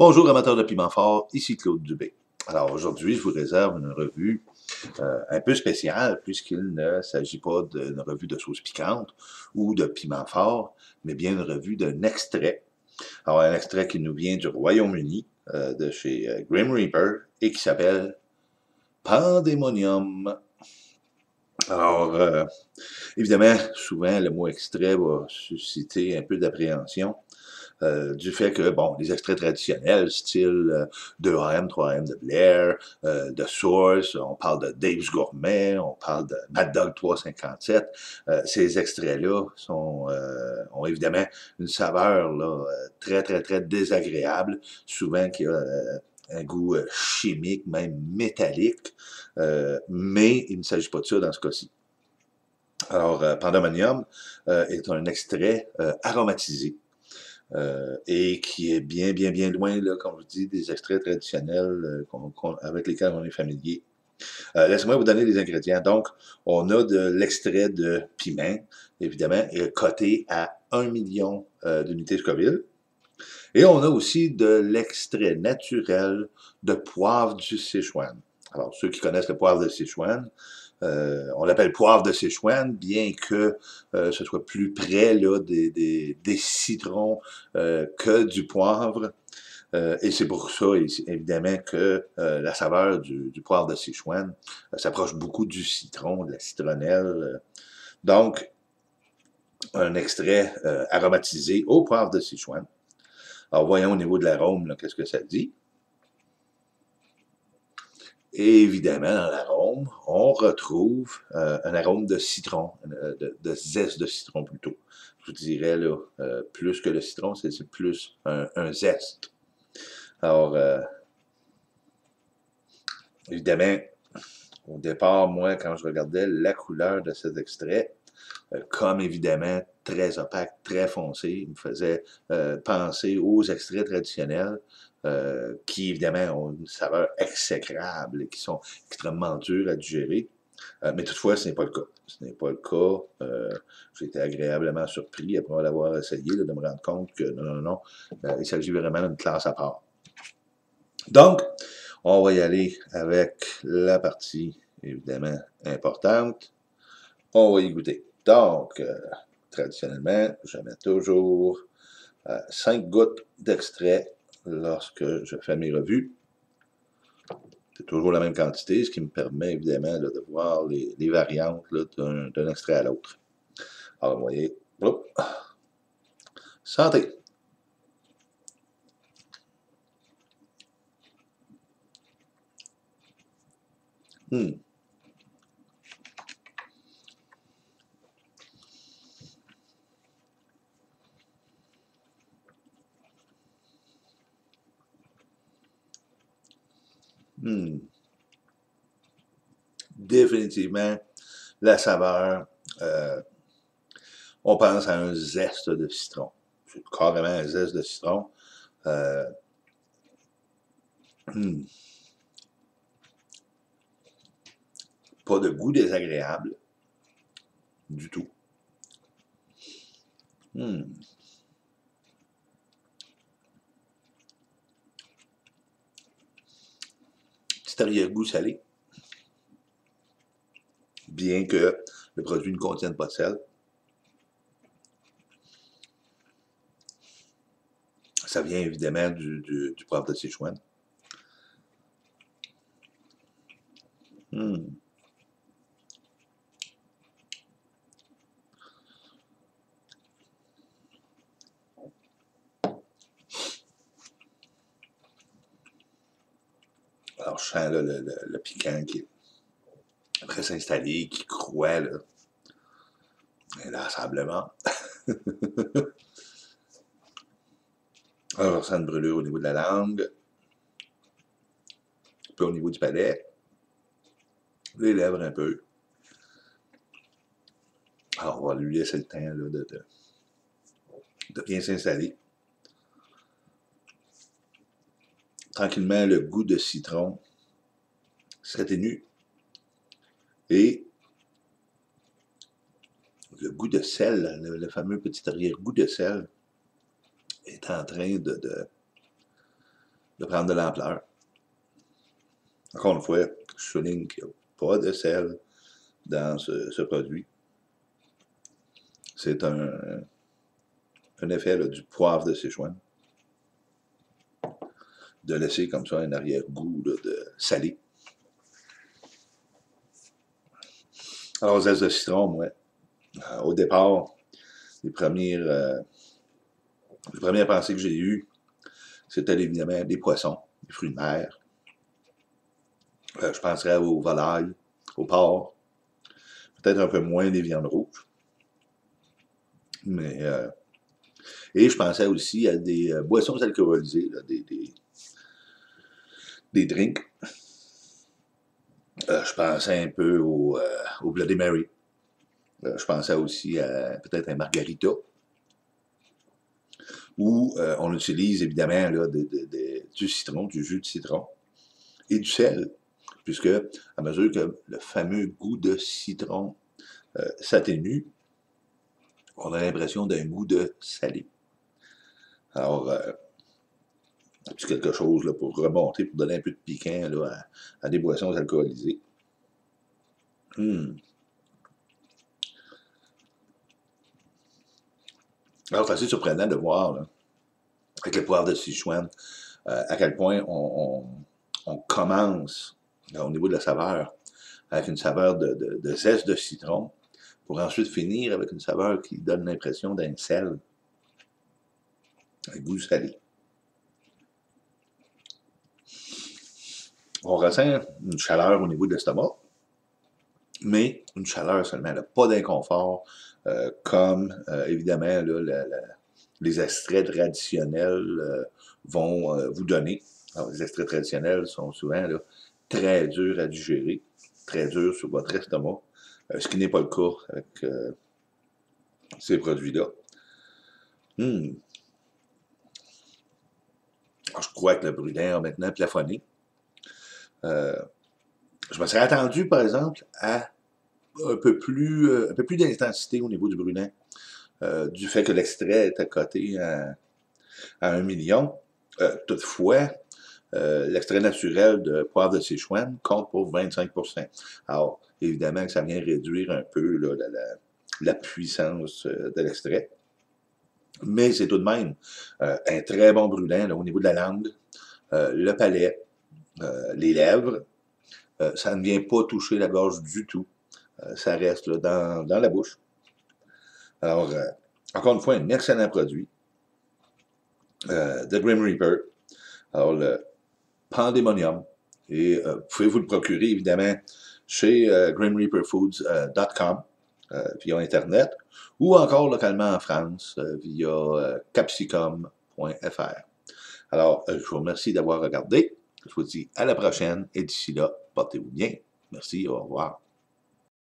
Bonjour amateurs de piment fort, ici Claude Dubé. Alors aujourd'hui, je vous réserve une revue un peu spéciale puisqu'il ne s'agit pas d'une revue de sauce piquante ou de piment fort, mais bien une revue d'un extrait. Alors un extrait qui nous vient du Royaume-Uni, de chez Grim Reaper et qui s'appelle Pandemonium. Alors, évidemment, souvent, le mot extrait va susciter un peu d'appréhension. Du fait que, bon, les extraits traditionnels, style 2AM, 3AM de Blair, de Source, on parle de Dave's Gourmet, on parle de Mad Dog 357, ces extraits-là ont évidemment une saveur là, très, très, très désagréable, souvent qui a un goût chimique, même métallique, mais il ne s'agit pas de ça dans ce cas-ci. Alors, Pandemonium est un extrait aromatisé. Et qui est bien, bien, bien loin, là, comme je dis, des extraits traditionnels avec lesquels on est familier. Laissez-moi vous donner les ingrédients. Donc, on a de l'extrait de piment, évidemment, coté à 1 million d'unités Scoville. Et on a aussi de l'extrait naturel de poivre du Sichuan. Alors, ceux qui connaissent le poivre de Sichuan, on l'appelle poivre de Sichuan, bien que ce soit plus près là, des citrons que du poivre. Et c'est pour ça, évidemment, que la saveur du poivre de Sichuan s'approche beaucoup du citron, de la citronnelle. Donc, un extrait aromatisé au poivre de Sichuan. Alors, voyons au niveau de l'arôme, qu'est-ce que ça dit. Et évidemment, dans l'arôme, on retrouve un arôme de citron, de zeste de citron plutôt. Je vous dirais, là, plus que le citron, c'est plus un zeste. Alors, évidemment, au départ, moi, quand je regardais la couleur de cet extrait, comme évidemment très opaque, très foncé, il me faisait penser aux extraits traditionnels qui évidemment ont une saveur exécrable et qui sont extrêmement durs à digérer. Mais toutefois, ce n'est pas le cas. Ce n'est pas le cas. J'ai été agréablement surpris après l'avoir essayé, là, de me rendre compte que non, il s'agit vraiment d'une classe à part. Donc, on va y aller avec la partie, évidemment, importante. On va y goûter. Donc, traditionnellement, je mets toujours 5 gouttes d'extrait lorsque je fais mes revues. C'est toujours la même quantité, ce qui me permet évidemment là, de voir les variantes d'un extrait à l'autre. Alors, vous voyez, hop, santé! Hmm. Hmm. Définitivement, la saveur, on pense à un zeste de citron. C'est carrément un zeste de citron. Hmm. Pas de goût désagréable du tout. Hmm. Petit arrière-goût salé. Bien que le produit ne contienne pas de sel. Ça vient évidemment du poivre de Sichuan. Hmm. Alors, je sens là, le piquant qui est après s'installer, qui croît, là. Inlassablement. Alors, je ressens une brûlure au niveau de la langue, puis au niveau du palais, les lèvres un peu. Alors, on va lui laisser le temps là, de bien s'installer. Tranquillement, le goût de citron s'atténue et le goût de sel, le fameux petit arrière-goût de sel, est en train de prendre de l'ampleur. Encore une fois, je souligne qu'il n'y a pas de sel dans ce produit. C'est un effet là, du poivre de Sichuan. De laisser comme ça un arrière-goût de salé. Alors, zeste de citron, moi, au départ, les premières pensées que j'ai eues, c'était évidemment des poissons, des fruits de mer. Je penserais aux volailles, au porc, peut-être un peu moins des viandes rouges. Mais, et je pensais aussi à des boissons alcoolisées, là, des drinks. Je pensais un peu au Bloody Mary. Je pensais aussi à peut-être un margarita, où on utilise évidemment là, du citron, du jus de citron et du sel, puisque à mesure que le fameux goût de citron s'atténue, on a l'impression d'un goût de salé. Alors, c'est quelque chose là, pour remonter, pour donner un peu de piquant là, à des boissons alcoolisées. Alors, c'est assez surprenant de voir, là, avec le poivre de Sichuan, à quel point on commence, là, au niveau de la saveur, avec une saveur de zeste de citron, pour ensuite finir avec une saveur qui donne l'impression d'un sel, un goût salé. On ressent une chaleur au niveau de l'estomac, mais une chaleur seulement, là, pas d'inconfort, comme évidemment là, les extraits traditionnels vont vous donner. Alors, les extraits traditionnels sont souvent là, très durs à digérer, très durs sur votre estomac, ce qui n'est pas le cas avec ces produits-là. Je crois que le brûlin a maintenant plafonné. Je me serais attendu, par exemple, à un peu plus d'intensité au niveau du brûlin, du fait que l'extrait était coté à 1 million. Toutefois, l'extrait naturel de poivre de Sichuan compte pour 25%. Alors, évidemment que ça vient réduire un peu là, la puissance de l'extrait. Mais c'est tout de même un très bon brûlin là, au niveau de la langue, le palais, les lèvres. Ça ne vient pas toucher la gorge du tout. Ça reste là, dans la bouche. Alors, encore une fois, un excellent produit. The Grim Reaper. Alors, le Pandemonium. Et vous pouvez vous le procurer, évidemment, chez grimreaperfoods.com via Internet, ou encore localement en France via capsicum.fr. Alors, je vous remercie d'avoir regardé. Je vous dis à la prochaine, et d'ici là, portez-vous bien. Merci, au revoir.